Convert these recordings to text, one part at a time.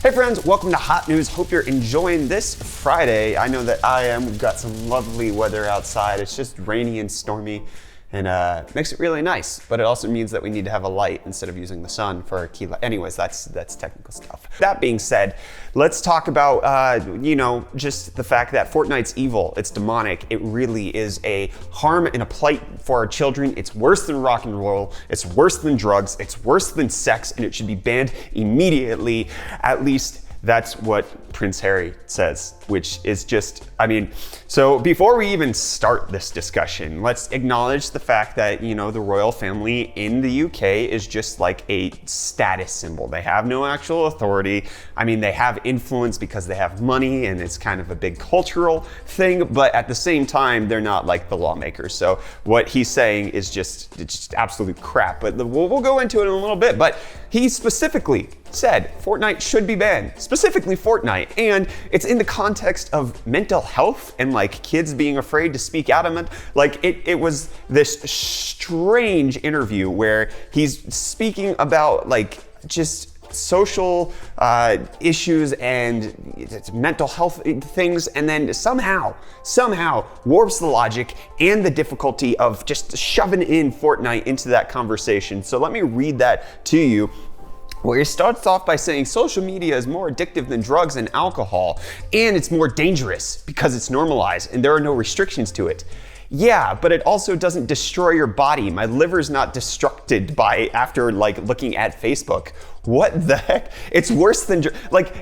Hey friends, welcome to Hot News. Hope you're enjoying this Friday. I know that I am. We've got some lovely weather outside. It's just rainy and stormy and makes it really nice, but it also means that we need to have a light instead of using the sun for our key light. Anyways, that's technical stuff. That being said, let's talk about, just the fact that Fortnite's evil. It's demonic. It really is a harm and a plight for our children. It's worse than rock and roll. It's worse than drugs. It's worse than sex, and it should be banned immediately. At least that's what Prince Harry says, which is just, so before we even start this discussion, let's acknowledge the fact that, the royal family in the UK is just like a status symbol. They have no actual authority. They have influence because they have money and it's kind of a big cultural thing, but at the same time, they're not like the lawmakers. So what he's saying is just absolute crap, but we'll go into it in a little bit, but he specifically said Fortnite should be banned, specifically Fortnite. And it's in the context of mental health and like kids being afraid to speak out on it. Like it was this strange interview where he's speaking about like just social issues and mental health things, and then somehow warps the logic and the difficulty of just shoving in Fortnite into that conversation. So let me read that to you, where he starts off by saying social media is more addictive than drugs and alcohol, and it's more dangerous because it's normalized and there are no restrictions to it. Yeah, but it also doesn't destroy your body. My liver's not destructed after looking at Facebook. What the heck? It's worse than,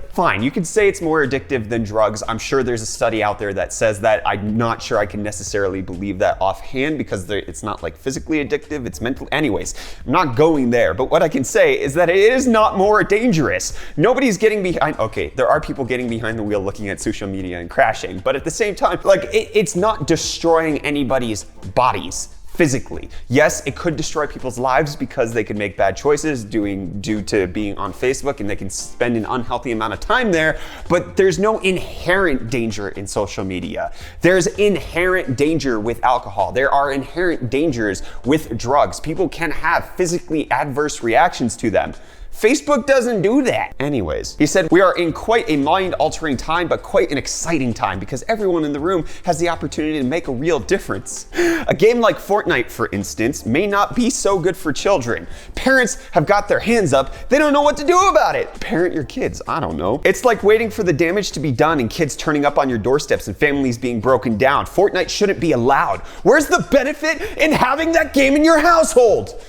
fine, you could say it's more addictive than drugs. I'm sure there's a study out there that says that. I'm not sure I can necessarily believe that offhand because it's not physically addictive, it's mental. Anyways, I'm not going there, but what I can say is that it is not more dangerous. Nobody's getting behind, okay, there are people getting behind the wheel looking at social media and crashing, but at the same time, it's not destroying anybody's bodies physically. Yes, it could destroy people's lives because they could make bad choices due to being on Facebook and they can spend an unhealthy amount of time there, but there's no inherent danger in social media. There's inherent danger with alcohol. There are inherent dangers with drugs. People can have physically adverse reactions to them. Facebook doesn't do that. Anyways, he said, we are in quite a mind-altering time, but quite an exciting time because everyone in the room has the opportunity to make a real difference. A game like Fortnite, for instance, may not be so good for children. Parents have got their hands up. They don't know what to do about it. Parent your kids. I don't know. It's like waiting for the damage to be done and kids turning up on your doorsteps and families being broken down. Fortnite shouldn't be allowed. Where's the benefit in having that game in your household?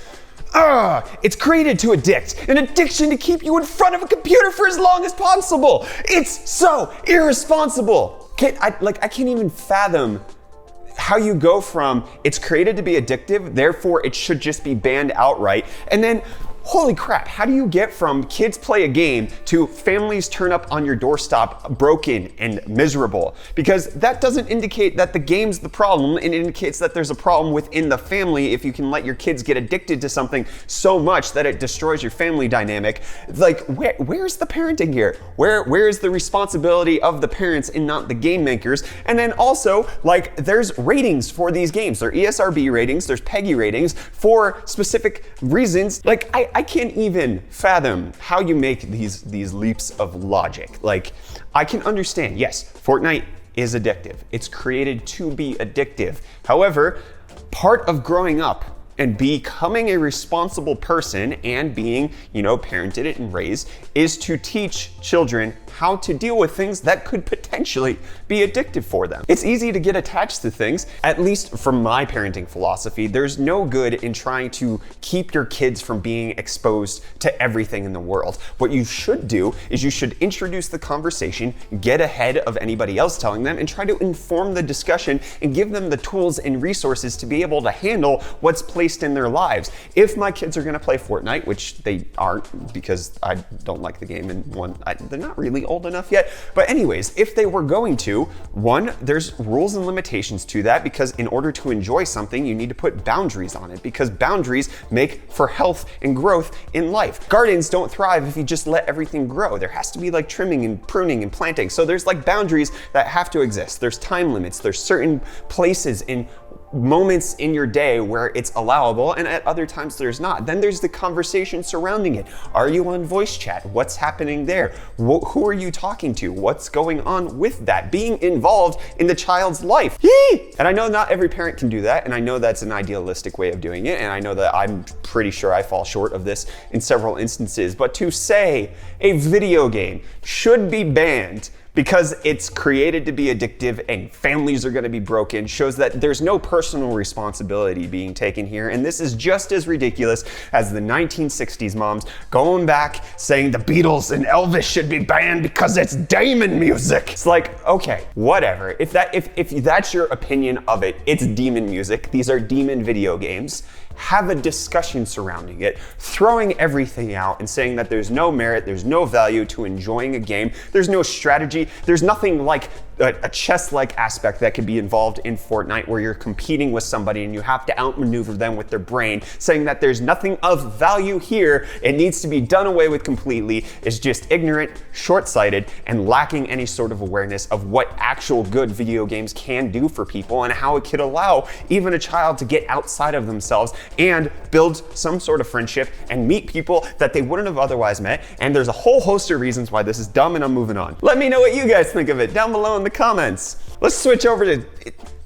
It's created to addict, an addiction to keep you in front of a computer for as long as possible. It's so irresponsible. I can't even fathom how you go from it's created to be addictive, therefore it should just be banned outright, and then holy crap, how do you get from kids play a game to families turn up on your doorstep broken and miserable? Because that doesn't indicate that the game's the problem. It indicates that there's a problem within the family if you can let your kids get addicted to something so much that it destroys your family dynamic. Where's the parenting here? Where is the responsibility of the parents and not the game makers? And then also, there's ratings for these games. There are ESRB ratings, there's PEGI ratings for specific reasons. I can't even fathom how you make these leaps of logic. I can understand, yes, Fortnite is addictive. It's created to be addictive. However, part of growing up and becoming a responsible person and being, parented and raised is to teach children how to deal with things that could potentially be addictive for them. It's easy to get attached to things, at least from my parenting philosophy. There's no good in trying to keep your kids from being exposed to everything in the world. What you should do is you should introduce the conversation, get ahead of anybody else telling them, and try to inform the discussion and give them the tools and resources to be able to handle what's placed in their lives. If my kids are gonna play Fortnite, which they aren't because I don't like the game, and they're not really old enough yet. But anyways, if they were going to, one, there's rules and limitations to that because in order to enjoy something, you need to put boundaries on it because boundaries make for health and growth in life. Gardens don't thrive if you just let everything grow. There has to be trimming and pruning and planting. So there's boundaries that have to exist. There's time limits. There's certain places in moments in your day where it's allowable and at other times there's not. Then there's the conversation surrounding it. Are you on voice chat? What's happening there? Who are you talking to? What's going on with that? Being involved in the child's life. Yee! And I know not every parent can do that, and I know that's an idealistic way of doing it, and I know that I'm pretty sure I fall short of this in several instances, but to say a video game should be banned because it's created to be addictive and families are gonna be broken shows that there's no personal responsibility being taken here. And this is just as ridiculous as the 1960s moms going back saying the Beatles and Elvis should be banned because it's demon music. It's like, okay, whatever. If that's your opinion of it, it's demon music. These are demon video games. Have a discussion surrounding it, throwing everything out and saying that there's no merit, there's no value to enjoying a game, there's no strategy, there's nothing like a chess-like aspect that could be involved in Fortnite where you're competing with somebody and you have to outmaneuver them with their brain, saying that there's nothing of value here, it needs to be done away with completely, is just ignorant, short-sighted, and lacking any sort of awareness of what actual good video games can do for people and how it could allow even a child to get outside of themselves and build some sort of friendship and meet people that they wouldn't have otherwise met. And there's a whole host of reasons why this is dumb, and I'm moving on. Let me know what you guys think of it down below in the comments. Let's switch over to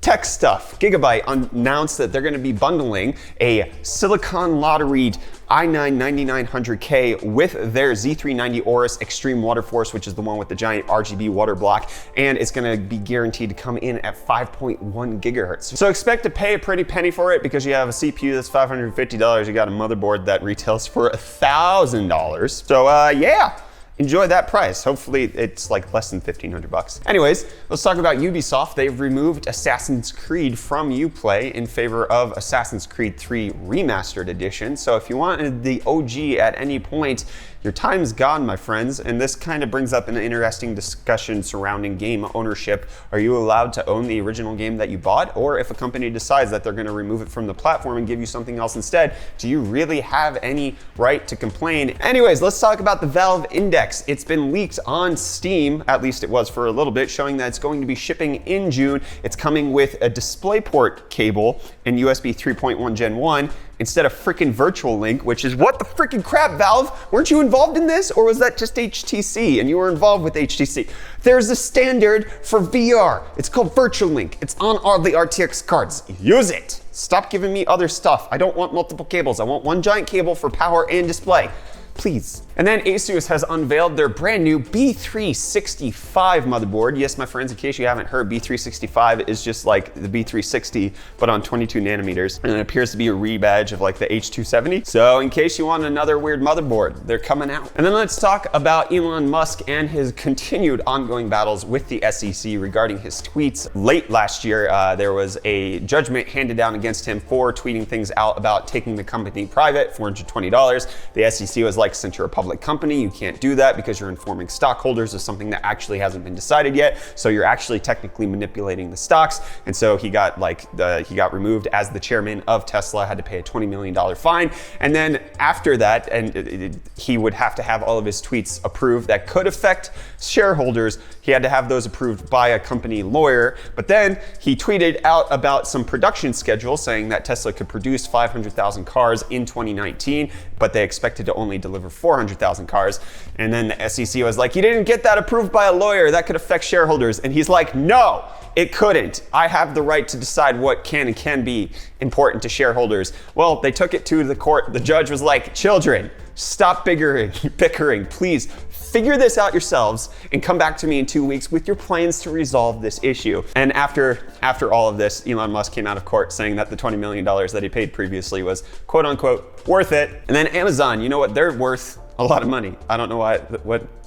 tech stuff. Gigabyte announced that they're going to be bundling a Silicon Lottery i9-9900K with their Z390 Aorus Extreme Water Force, which is the one with the giant RGB water block, and it's going to be guaranteed to come in at 5.1 gigahertz. So expect to pay a pretty penny for it because you have a CPU that's $550, you got a motherboard that retails for $1,000. So yeah. Enjoy that price. Hopefully it's like less than 1,500 bucks. Anyways, let's talk about Ubisoft. They've removed Assassin's Creed from Uplay in favor of Assassin's Creed 3 Remastered Edition. So if you wanted the OG at any point, your time's gone, my friends, and this kind of brings up an interesting discussion surrounding game ownership. Are you allowed to own the original game that you bought? Or if a company decides that they're gonna remove it from the platform and give you something else instead, do you really have any right to complain? Anyways, let's talk about the Valve Index. It's been leaked on Steam, at least it was for a little bit, showing that it's going to be shipping in June. It's coming with a DisplayPort cable and USB 3.1 Gen 1, instead of freaking Virtual Link, which is what the freaking crap, Valve? Weren't you involved in this? Or was that just HTC and you were involved with HTC? There's a standard for VR. It's called Virtual Link. It's on all the RTX cards. Use it. Stop giving me other stuff. I don't want multiple cables. I want one giant cable for power and display. Please. And then ASUS has unveiled their brand new B365 motherboard. Yes, my friends, in case you haven't heard, B365 is just like the B360, but on 22 nanometers. And it appears to be a rebadge of like the H270. So in case you want another weird motherboard, they're coming out. And then let's talk about Elon Musk and his continued ongoing battles with the SEC regarding his tweets. Late last year, there was a judgment handed down against him for tweeting things out about taking the company private, $420. The SEC was like, since you're a public company, you can't do that because you're informing stockholders of something that actually hasn't been decided yet. So you're actually technically manipulating the stocks. And so he got removed as the chairman of Tesla, had to pay a $20 million fine. And then after that, he would have to have all of his tweets approved that could affect shareholders. He had to have those approved by a company lawyer. But then he tweeted out about some production schedule saying that Tesla could produce 500,000 cars in 2019, but they expected to only deliver 400,000 cars. And then the SEC was like, you didn't get that approved by a lawyer, that could affect shareholders. And he's like, no, it couldn't. I have the right to decide what can and can be important to shareholders. Well, they took it to the court. The judge was like, children, stop bickering, please figure this out yourselves and come back to me in 2 weeks with your plans to resolve this issue. And after all of this, Elon Musk came out of court saying that the $20 million that he paid previously was quote unquote worth it. And then Amazon, you know what they're worth? A lot of money. I don't know why,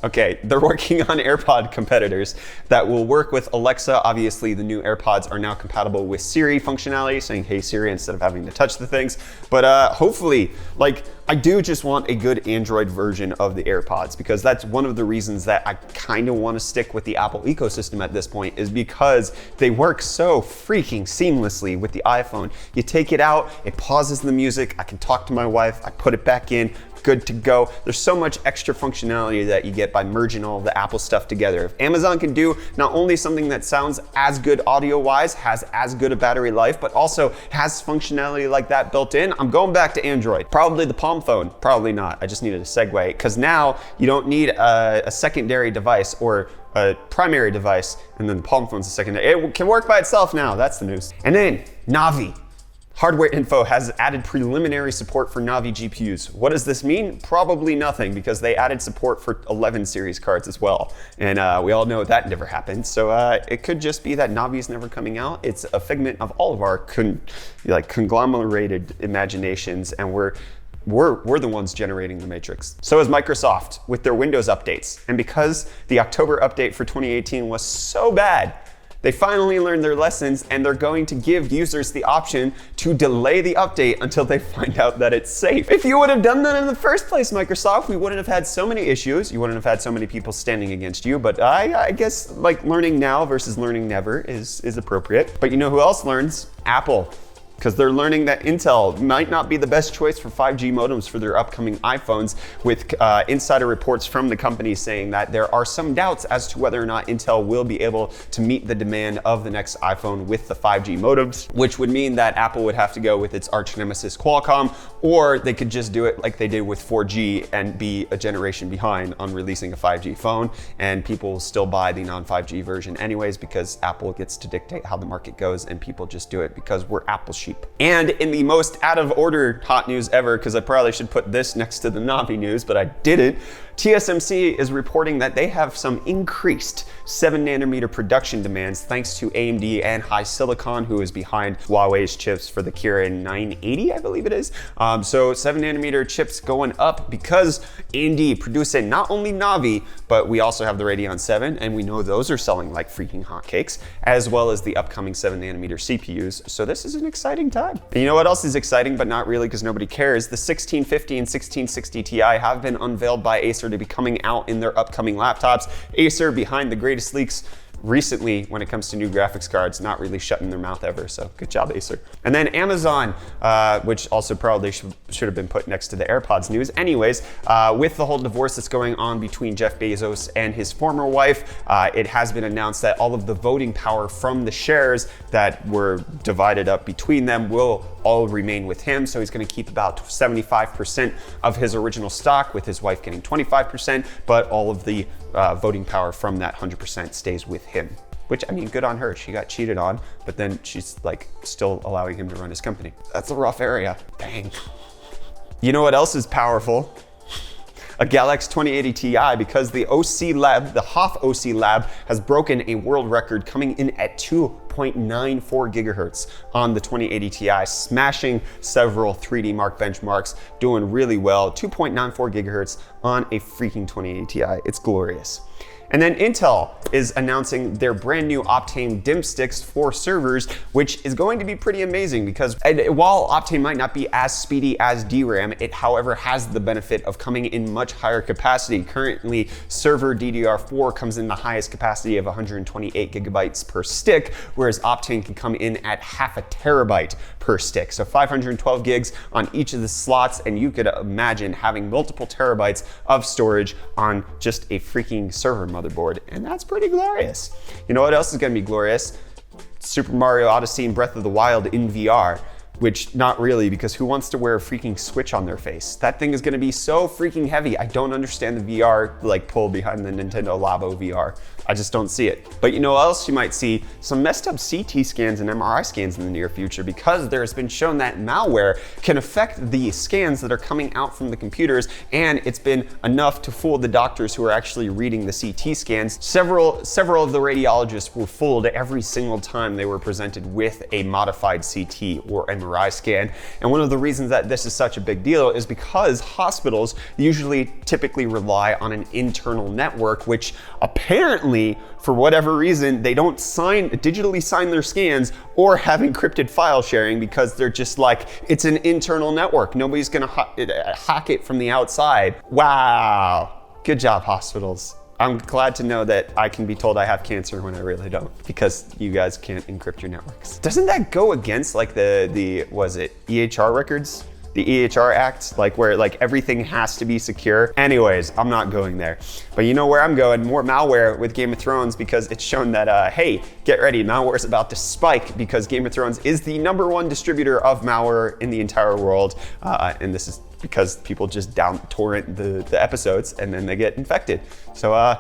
okay, they're working on AirPod competitors that will work with Alexa. Obviously, the new AirPods are now compatible with Siri functionality, saying, hey Siri, instead of having to touch the things. But hopefully, like, I do just want a good Android version of the AirPods, because that's one of the reasons that I kind of want to stick with the Apple ecosystem at this point, is because they work so freaking seamlessly with the iPhone. You take it out, it pauses the music, I can talk to my wife, I put it back in, good to go. There's so much extra functionality that you get by merging all the Apple stuff together. If Amazon can do not only something that sounds as good audio-wise, has as good a battery life, but also has functionality like that built in, I'm going back to Android. Probably the Palm phone, probably not. I just needed a segue, because now you don't need a secondary device or a primary device, and then the Palm phone's a secondary. It can work by itself now, that's the news. And then, Navi. HWInfo has added preliminary support for Navi GPUs. What does this mean? Probably nothing, because they added support for 11 series cards as well. And we all know that never happened. So it could just be that Navi's never coming out. It's a figment of all of our conglomerated imaginations, and we're the ones generating the matrix. So is Microsoft with their Windows updates. And because the October update for 2018 was so bad, they finally learned their lessons, and they're going to give users the option to delay the update until they find out that it's safe. If you would have done that in the first place, Microsoft, we wouldn't have had so many issues. You wouldn't have had so many people standing against you. But I guess like learning now versus learning never is appropriate. But you know who else learns? Apple. Because they're learning that Intel might not be the best choice for 5G modems for their upcoming iPhones, with insider reports from the company saying that there are some doubts as to whether or not Intel will be able to meet the demand of the next iPhone with the 5G modems, which would mean that Apple would have to go with its arch nemesis Qualcomm, or they could just do it like they did with 4G and be a generation behind on releasing a 5G phone, and people will still buy the non-5G version anyways, because Apple gets to dictate how the market goes, and people just do it because we're Apple sheep. And in the most out of order hot news ever, because I probably should put this next to the Navi news, but I didn't, TSMC is reporting that they have some increased 7nm production demands thanks to AMD and HiSilicon, who is behind Huawei's chips for the Kirin 980, I believe it is. So 7nm chips going up because AMD producing not only Navi, but we also have the Radeon 7, and we know those are selling like freaking hotcakes, as well as the upcoming 7nm CPUs. So this is an exciting time. And you know what else is exciting, but not really because nobody cares? The 1650 and 1660 Ti have been unveiled by Acer to be coming out in their upcoming laptops. Acer, behind the greatest leaks recently when it comes to new graphics cards, not really shutting their mouth ever, so good job, Acer. And then Amazon, which also probably should have been put next to the Airpods news. Anyways, with the whole divorce that's going on between Jeff Bezos and his former wife, it has been announced that all of the voting power from the shares that were divided up between them will all remain with him. So he's going to keep about 75% of his original stock, with his wife getting 25%, but all of the voting power from that 100% stays with him. Which, I mean, good on her. She got cheated on, but then she's like still allowing him to run his company. That's a rough area. Dang. You know what else is powerful? A Galaxy 2080 Ti, because the OC lab, the Hoff OC lab, has broken a world record, coming in at 2.94 gigahertz on the 2080 Ti, smashing several 3D Mark benchmarks, doing really well. 2.94 gigahertz on a freaking 2080 Ti. It's glorious. And then Intel is announcing their brand new Optane DIMM sticks for servers, which is going to be pretty amazing, because while Optane might not be as speedy as DRAM, it however has the benefit of coming in much higher capacity. Currently, server DDR4 comes in the highest capacity of 128 gigabytes per stick, whereas Optane can come in at half a terabyte per stick. So 512 gigs on each of the slots, and you could imagine having multiple terabytes of storage on just a freaking server motherboard, and that's pretty glorious. You know what else is gonna be glorious? Super Mario Odyssey and Breath of the Wild in VR. Which, not really, because who wants to wear a freaking Switch on their face? That thing is gonna be so freaking heavy. I don't understand the VR like pull behind the Nintendo Labo VR. I just don't see it. But you know what else you might see? Some messed up CT scans and MRI scans in the near future, because there's been shown that malware can affect the scans that are coming out from the computers, and it's been enough to fool the doctors who are actually reading the CT scans. Several of the radiologists were fooled every single time they were presented with a modified CT or MRI scan. And one of the reasons that this is such a big deal is because hospitals typically rely on an internal network, which apparently, for whatever reason, they don't digitally sign their scans or have encrypted file sharing, because they're just like, it's an internal network. Nobody's gonna hack it from the outside. Wow, good job, hospitals. I'm glad to know that I can be told I have cancer when I really don't, because you guys can't encrypt your networks. Doesn't that go against like was it EHR records? the EHR Act, like where like everything has to be secure. Anyways, I'm not going there. But you know where I'm going? More malware with Game of Thrones, because it's shown that, hey, get ready, malware is about to spike because Game of Thrones is the #1 distributor of malware in the entire world. And this is because people just torrent the episodes and then they get infected. So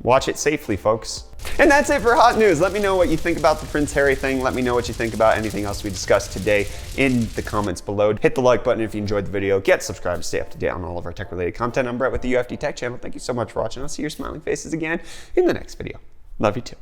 watch it safely, folks. And that's it for hot news. Let me know what you think about the Prince Harry thing. Let me know what you think about anything else we discussed today in the comments below. Hit the like button if you enjoyed the video. Get subscribed to stay up to date on all of our tech-related content. I'm Brett with the UFD Tech channel. Thank you so much for watching. I'll see your smiling faces again in the next video. Love you too.